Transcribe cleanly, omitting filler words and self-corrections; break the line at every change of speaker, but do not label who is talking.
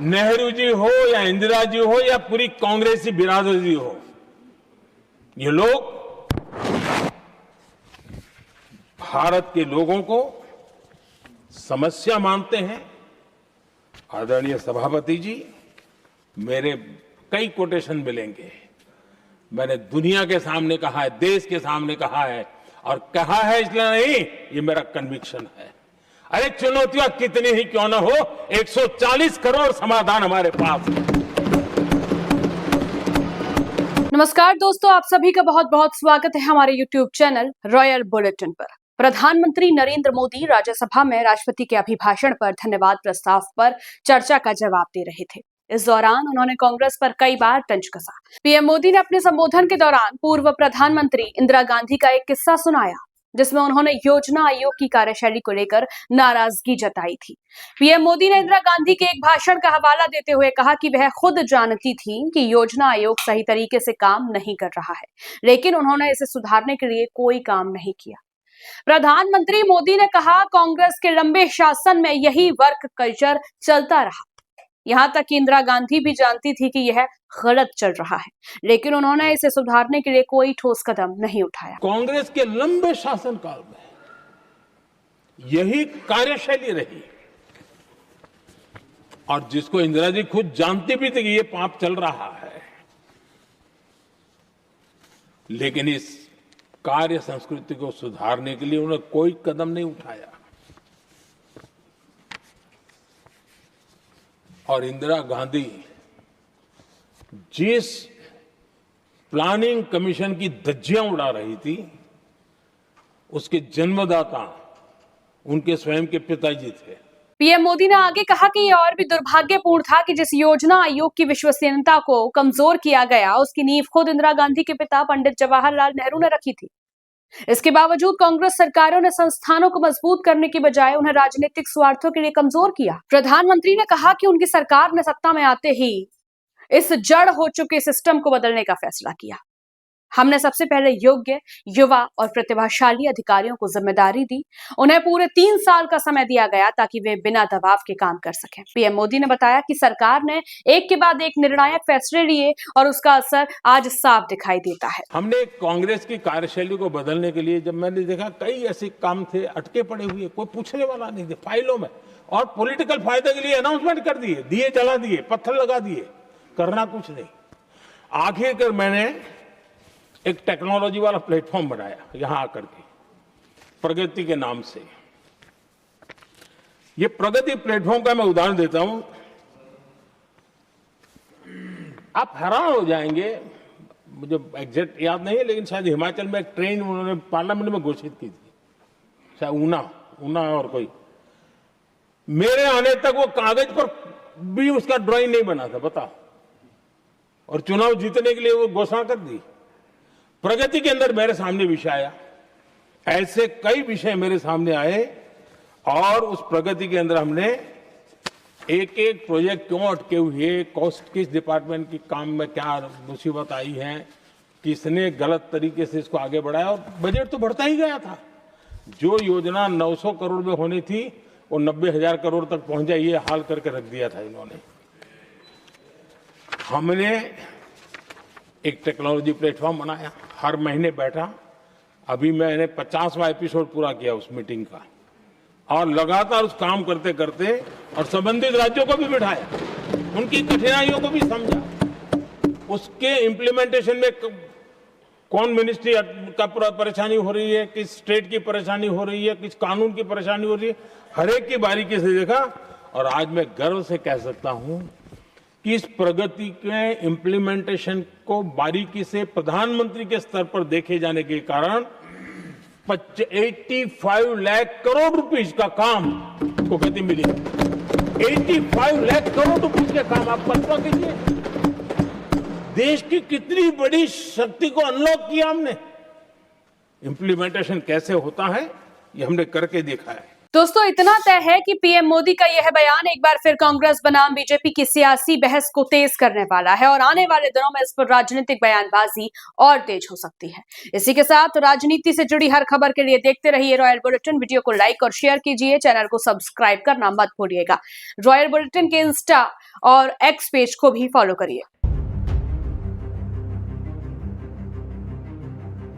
नेहरू जी हो या इंदिरा जी हो या पूरी कांग्रेसी बिरादरी हो, ये लोग भारत के लोगों को समस्या मानते हैं। आदरणीय सभापति जी, मेरे कई कोटेशन मिलेंगे। मैंने दुनिया के सामने कहा है, देश के सामने कहा है, और कहा है इसलिए नहीं, ये मेरा कन्विक्शन है। अरे चुनौतियां कितनी ही क्यों ना हो, 140 करोड़ समाधान हमारे पास है।
नमस्कार दोस्तों, आप सभी का बहुत बहुत स्वागत है हमारे YouTube चैनल रॉयल बुलेटिन पर। प्रधानमंत्री नरेंद्र मोदी राज्यसभा में राष्ट्रपति के अभिभाषण पर धन्यवाद प्रस्ताव पर चर्चा का जवाब दे रहे थे। इस दौरान उन्होंने कांग्रेस पर कई बार तंज कसा। पीएम मोदी ने अपने संबोधन के दौरान पूर्व प्रधानमंत्री इंदिरा गांधी का एक किस्सा सुनाया, जिसमें उन्होंने योजना आयोग की कार्यशैली को लेकर नाराजगी जताई थी। पीएम मोदी ने इंदिरा गांधी के एक भाषण का हवाला देते हुए कहा कि वह खुद जानती थी कि योजना आयोग सही तरीके से काम नहीं कर रहा है, लेकिन उन्होंने इसे सुधारने के लिए कोई काम नहीं किया। प्रधानमंत्री मोदी ने कहा, कांग्रेस के लंबे शासन में यही वर्क कल्चर चलता रहा। यहां तक कि इंदिरा गांधी भी जानती थी कि यह गलत चल रहा है, लेकिन उन्होंने इसे सुधारने के लिए कोई ठोस कदम नहीं उठाया।
कांग्रेस के लंबे शासनकाल में यही कार्यशैली रही, और जिसको इंदिरा जी खुद जानती भी थी कि ये पाप चल रहा है, लेकिन इस कार्य संस्कृति को सुधारने के लिए उन्होंने कोई कदम नहीं उठाया। और इंदिरा गांधी जिस प्लानिंग कमीशन की धज्जियां उड़ा रही थी, उसके जन्मदाता उनके स्वयं के पिताजी थे।
पीएम मोदी ने आगे कहा कि यह और भी दुर्भाग्यपूर्ण था कि जिस योजना आयोग की विश्वसनीयता को कमजोर किया गया, उसकी नींव खुद इंदिरा गांधी के पिता पंडित जवाहरलाल नेहरू ने रखी थी। इसके बावजूद कांग्रेस सरकारों ने संस्थानों को मजबूत करने की बजाय उन्हें राजनीतिक स्वार्थों के लिए कमजोर किया। प्रधानमंत्री ने कहा कि उनकी सरकार ने सत्ता में आते ही इस जड़ हो चुके सिस्टम को बदलने का फैसला किया। हमने सबसे पहले योग्य, युवा और प्रतिभाशाली अधिकारियों को जिम्मेदारी दी। उन्हें पूरे 3 साल का समय दिया गया ताकि वे बिना दबाव के काम कर सकें। पीएम मोदी ने बताया कि सरकार ने एक के बाद एक निर्णायक फैसले लिए और उसका असर आज साफ दिखाई देता है।
हमने कांग्रेस की कार्यशैली को बदलने के लिए, जब मैंने देखा कई ऐसे काम थे अटके पड़े हुए, कोई पूछने वाला नहीं थे फाइलों में, और पॉलिटिकल फायदे के लिए अनाउंसमेंट कर दिए, दिए जला दिए, पत्थर लगा दिए, करना कुछ नहीं। आखिरकार मैंने एक टेक्नोलॉजी वाला प्लेटफॉर्म बनाया यहां आकर के, प्रगति के नाम से। ये प्रगति प्लेटफॉर्म का मैं उदाहरण देता हूं, आप हैरान हो जाएंगे। मुझे एग्जैक्ट याद नहीं है, लेकिन शायद हिमाचल में एक ट्रेन उन्होंने पार्लियामेंट में घोषित की थी, शायद ऊना और कोई। मेरे आने तक वो कागज पर भी उसका ड्राइंग नहीं बना था, बताओ, और चुनाव जीतने के लिए वो घोषणा कर दी। प्रगति के अंदर मेरे सामने विषय आया, ऐसे कई विषय मेरे सामने आए, और उस प्रगति के अंदर हमने एक एक प्रोजेक्ट क्यों अटके हुए, कॉस्ट किस डिपार्टमेंट की काम में क्या मुसीबत आई है, किसने गलत तरीके से इसको आगे बढ़ाया, और बजट तो बढ़ता ही गया था। जो योजना 900 करोड़ में होनी थी वो 90,000 करोड़ तक पहुंच जाए, ये हाल करके रख दिया था इन्होंने। हमने एक टेक्नोलॉजी प्लेटफॉर्म बनाया, हर महीने बैठा। अभी मैंने 50वां एपिसोड पूरा किया उस मीटिंग का, और लगातार उस काम करते करते और संबंधित राज्यों को भी बिठाया, उनकी कठिनाइयों को भी समझा, उसके इम्प्लीमेंटेशन में कौन मिनिस्ट्री का परेशानी हो रही है, किस स्टेट की परेशानी हो रही है, किस कानून की परेशानी हो रही है, हर एक की बारीकी से देखा। और आज मैं गर्व से कह सकता हूं कि इस प्रगति के इम्प्लीमेंटेशन को बारीकी से प्रधानमंत्री के स्तर पर देखे जाने के कारण 85 लाख करोड़ रुपीस का काम को गति मिली। 85 लाख करोड़ रुपीस के काम, आप कल्पना कीजिए, देश की कितनी बड़ी शक्ति को अनलॉक किया हमने। इम्प्लीमेंटेशन कैसे होता है ये हमने करके देखा है।
दोस्तों इतना तय है कि पीएम मोदी का यह बयान एक बार फिर कांग्रेस बनाम बीजेपी की सियासी बहस को तेज करने वाला है और आने वाले दिनों में इस पर राजनीतिक बयानबाजी और तेज हो सकती है। इसी के साथ राजनीति से जुड़ी हर खबर के लिए देखते रहिए रॉयल बुलेटिन। वीडियो को लाइक और शेयर कीजिए, चैनल को सब्सक्राइब करना मत भूलिएगा। रॉयल बुलेटिन के इंस्टा और एक्स पेज को भी फॉलो करिए।